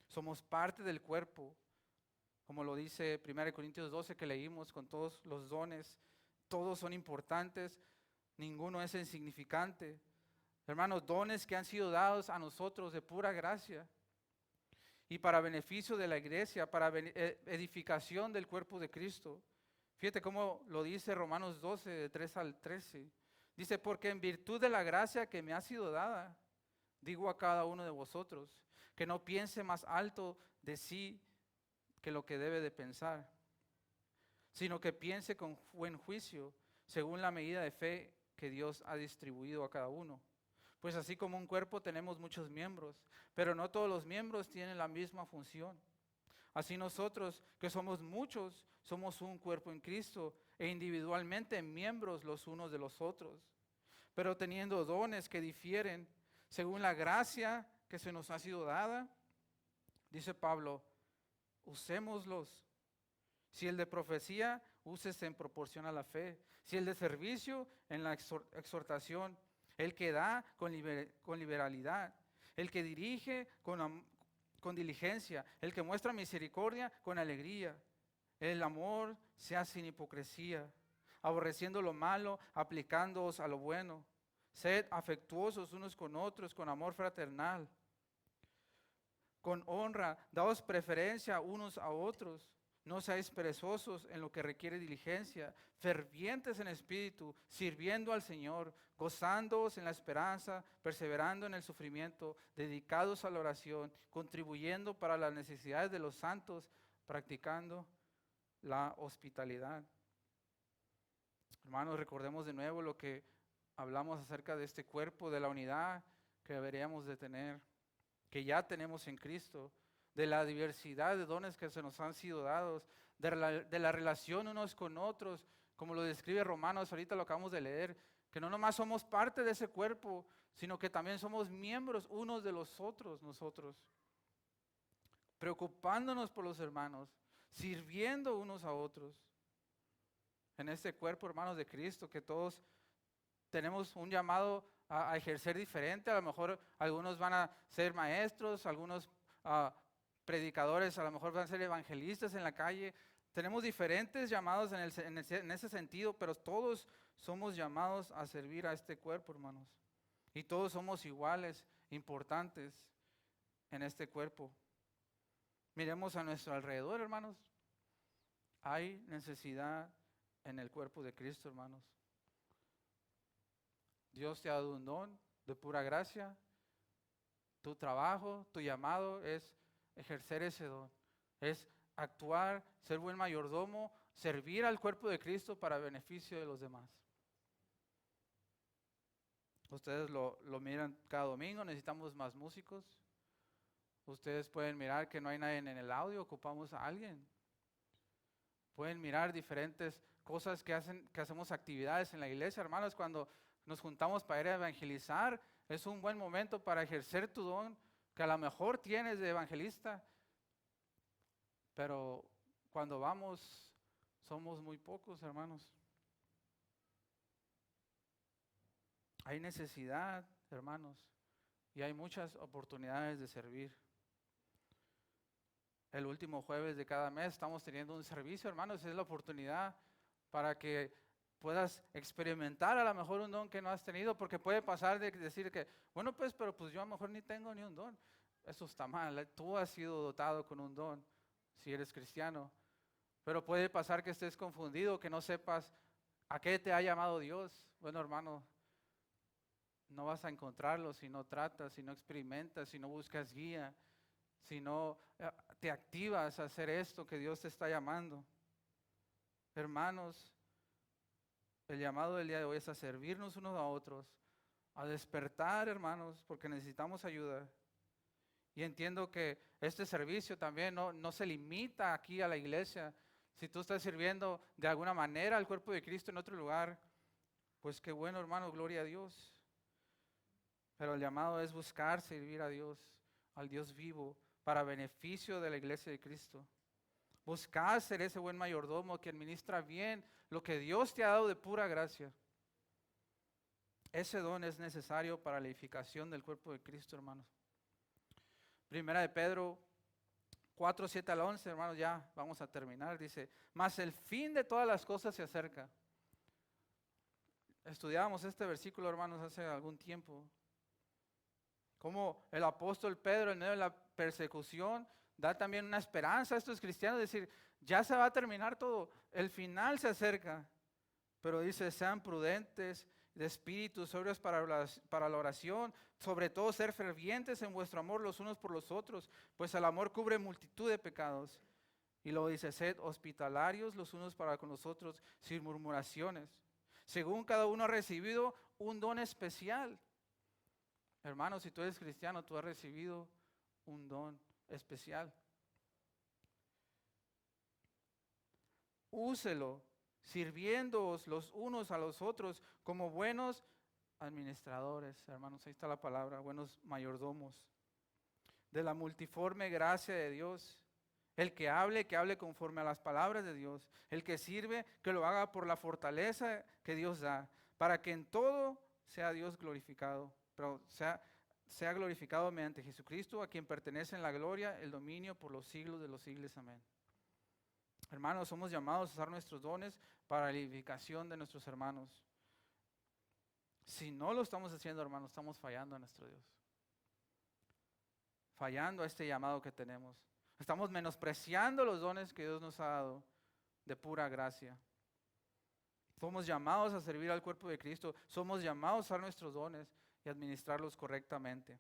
Somos parte del cuerpo, como lo dice 1 Corintios 12 que leímos, con todos los dones. Todos son importantes, ninguno es insignificante. Hermanos, dones que han sido dados a nosotros de pura gracia y para beneficio de la iglesia, para edificación del cuerpo de Cristo. Fíjate cómo lo dice Romanos 12, de 3 al 13. Dice, porque en virtud de la gracia que me ha sido dada, digo a cada uno de vosotros, que no piense más alto de sí que lo que debe de pensar, sino que piense con buen juicio, según la medida de fe que Dios ha distribuido a cada uno. Pues así como un cuerpo tenemos muchos miembros, pero no todos los miembros tienen la misma función. Así nosotros, que somos muchos, somos un cuerpo en Cristo e individualmente miembros los unos de los otros, pero teniendo dones que difieren según la gracia que se nos ha sido dada, dice Pablo, usémoslos. Si el de profecía, úsese en proporción a la fe. Si el de servicio, en la exhortación. El que da con liberalidad. El que dirige con diligencia. El que muestra misericordia con alegría. El amor sea sin hipocresía. Aborreciendo lo malo, aplicándoos a lo bueno. Sed afectuosos unos con otros, con amor fraternal. Con honra, daos preferencia unos a otros. No seáis perezosos en lo que requiere diligencia, fervientes en espíritu, sirviendo al Señor, gozándoos en la esperanza, perseverando en el sufrimiento, dedicados a la oración, contribuyendo para las necesidades de los santos, practicando la hospitalidad. Hermanos, recordemos de nuevo lo que hablamos acerca de este cuerpo, de la unidad que deberíamos de tener, que ya tenemos en Cristo, de la diversidad de dones que se nos han sido dados, de la relación unos con otros, como lo describe Romanos, ahorita lo acabamos de leer, que no nomás somos parte de ese cuerpo, sino que también somos miembros unos de los otros nosotros, preocupándonos por los hermanos, sirviendo unos a otros. En este cuerpo, hermanos de Cristo, que todos tenemos un llamado a ejercer diferente. A lo mejor algunos van a ser maestros, algunos predicadores, a lo mejor van a ser evangelistas en la calle. Tenemos diferentes llamados en ese sentido, pero todos somos llamados a servir a este cuerpo, hermanos. Y todos somos iguales, importantes en este cuerpo. Miremos a nuestro alrededor, hermanos. Hay necesidad en el cuerpo de Cristo, hermanos. Dios te ha dado un don de pura gracia. Tu trabajo, tu llamado es ejercer ese don. Es actuar, ser buen mayordomo, servir al cuerpo de Cristo para beneficio de los demás. Ustedes lo miran cada domingo, necesitamos más músicos. Ustedes pueden mirar que no hay nadie en el audio, ocupamos a alguien. Pueden mirar diferentes cosas que hacemos actividades en la iglesia, hermanos, cuando nos juntamos para ir a evangelizar, es un buen momento para ejercer tu don, que a lo mejor tienes de evangelista, pero cuando vamos, somos muy pocos, hermanos. Hay necesidad, hermanos, y hay muchas oportunidades de servir. El último jueves de cada mes estamos teniendo un servicio, hermanos, es la oportunidad para que puedas experimentar a lo mejor un don que no has tenido, porque puede pasar de decir que, bueno, pero pues yo a lo mejor ni tengo ni un don. Eso está mal, tú has sido dotado con un don, si eres cristiano. Pero puede pasar que estés confundido, que no sepas a qué te ha llamado Dios. Bueno, hermano, no vas a encontrarlo si no tratas, si no experimentas, si no buscas guía, si no te activas a hacer esto que Dios te está llamando. Hermanos, el llamado del día de hoy es a servirnos unos a otros, a despertar, hermanos, porque necesitamos ayuda. Y entiendo que este servicio también no se limita aquí a la iglesia. Si tú estás sirviendo de alguna manera al cuerpo de Cristo en otro lugar, pues qué bueno, hermano, gloria a Dios. Pero el llamado es buscar servir a Dios, al Dios vivo, para beneficio de la iglesia de Cristo. Buscar ser ese buen mayordomo que administra bien lo que Dios te ha dado de pura gracia. Ese don es necesario para la edificación del cuerpo de Cristo, hermanos. Primera de Pedro 4, 7 al 11, hermanos, ya vamos a terminar. Dice, mas el fin de todas las cosas se acerca. Estudiábamos este versículo, hermanos, hace algún tiempo. Como el apóstol Pedro en medio de la persecución da también una esperanza a estos cristianos, decir, ya se va a terminar todo, el final se acerca. Pero dice, sean prudentes, de espíritu, sobrios para la oración, sobre todo ser fervientes en vuestro amor los unos por los otros, pues el amor cubre multitud de pecados. Y luego dice, sed hospitalarios los unos para con los otros, sin murmuraciones, según cada uno ha recibido un don especial. Hermano, si tú eres cristiano, tú has recibido un don especial. Úselo, sirviéndoos los unos a los otros como buenos administradores, hermanos, ahí está la palabra, buenos mayordomos, de la multiforme gracia de Dios. El que hable conforme a las palabras de Dios. El que sirve, que lo haga por la fortaleza que Dios da, para que en todo sea Dios glorificado, pero sea glorificado mediante Jesucristo, a quien pertenece en la gloria, el dominio por los siglos de los siglos. Amén. Hermanos, somos llamados a usar nuestros dones para la edificación de nuestros hermanos. Si no lo estamos haciendo, hermanos, estamos fallando a nuestro Dios. Fallando a este llamado que tenemos. Estamos menospreciando los dones que Dios nos ha dado de pura gracia. Somos llamados a servir al cuerpo de Cristo. Somos llamados a usar nuestros dones y administrarlos correctamente.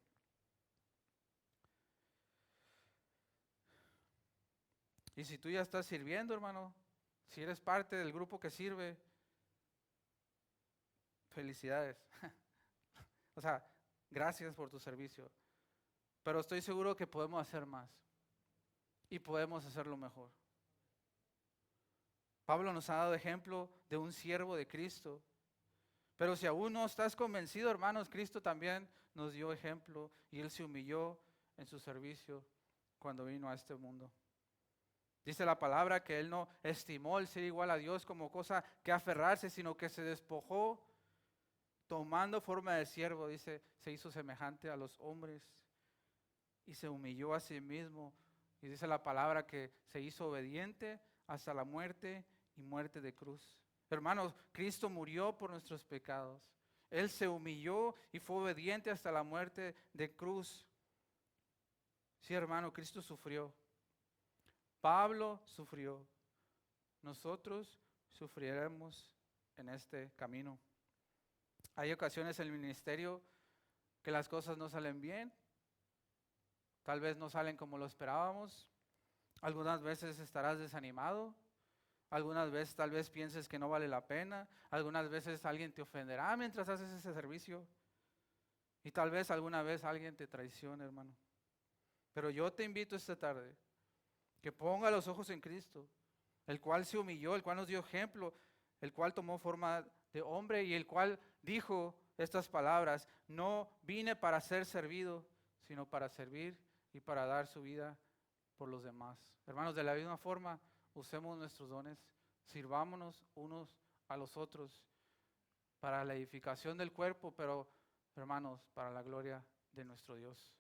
Y si tú ya estás sirviendo, hermano, si eres parte del grupo que sirve, felicidades. O sea, gracias por tu servicio. Pero estoy seguro que podemos hacer más y podemos hacerlo mejor. Pablo nos ha dado ejemplo de un siervo de Cristo. Pero si aún no estás convencido, hermanos, Cristo también nos dio ejemplo y Él se humilló en su servicio cuando vino a este mundo. Dice la palabra que Él no estimó el ser igual a Dios como cosa que aferrarse, sino que se despojó tomando forma de siervo. Dice, se hizo semejante a los hombres y se humilló a sí mismo. Y dice la palabra que se hizo obediente hasta la muerte y muerte de cruz. Hermanos, Cristo murió por nuestros pecados. Él se humilló y fue obediente hasta la muerte de cruz. Sí, hermano, Cristo sufrió. Pablo sufrió. Nosotros sufriremos en este camino. Hay ocasiones en el ministerio que las cosas no salen bien. Tal vez no salen como lo esperábamos. Algunas veces estarás desanimado. Algunas veces tal vez pienses que no vale la pena. Algunas veces alguien te ofenderá mientras haces ese servicio. Y tal vez alguna vez alguien te traicione, hermano. Pero yo te invito esta tarde que ponga los ojos en Cristo, el cual se humilló, el cual nos dio ejemplo, el cual tomó forma de hombre y el cual dijo estas palabras: no vine para ser servido, sino para servir y para dar su vida por los demás. Hermanos, de la misma forma, usemos nuestros dones, sirvámonos unos a los otros para la edificación del cuerpo, pero hermanos, para la gloria de nuestro Dios.